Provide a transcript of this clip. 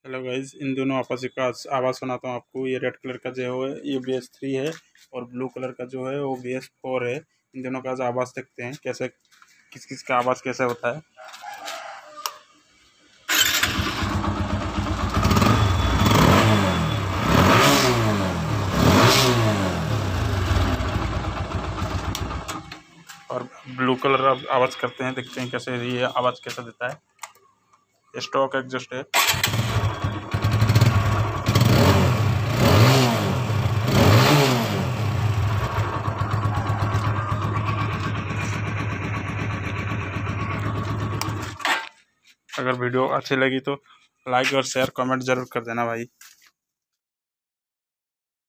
Hello guys, इन दोनों आपस का आवाज़ सुनाता हूँ आपको। ये रेड कलर का जो है ये BS3 है और ब्लू कलर का जो है वो BS4 है। इन दोनों का आवाज़ देखते हैं कैसे, किस किस का आवाज़ कैसे होता है। और ब्लू कलर आवाज़ करते हैं, देखते हैं कैसे ये आवाज़ कैसे देता है। स्टॉक एग्जॉस्ट है। अगर वीडियो अच्छी लगी तो लाइक और शेयर कमेंट ज़रूर कर देना भाई।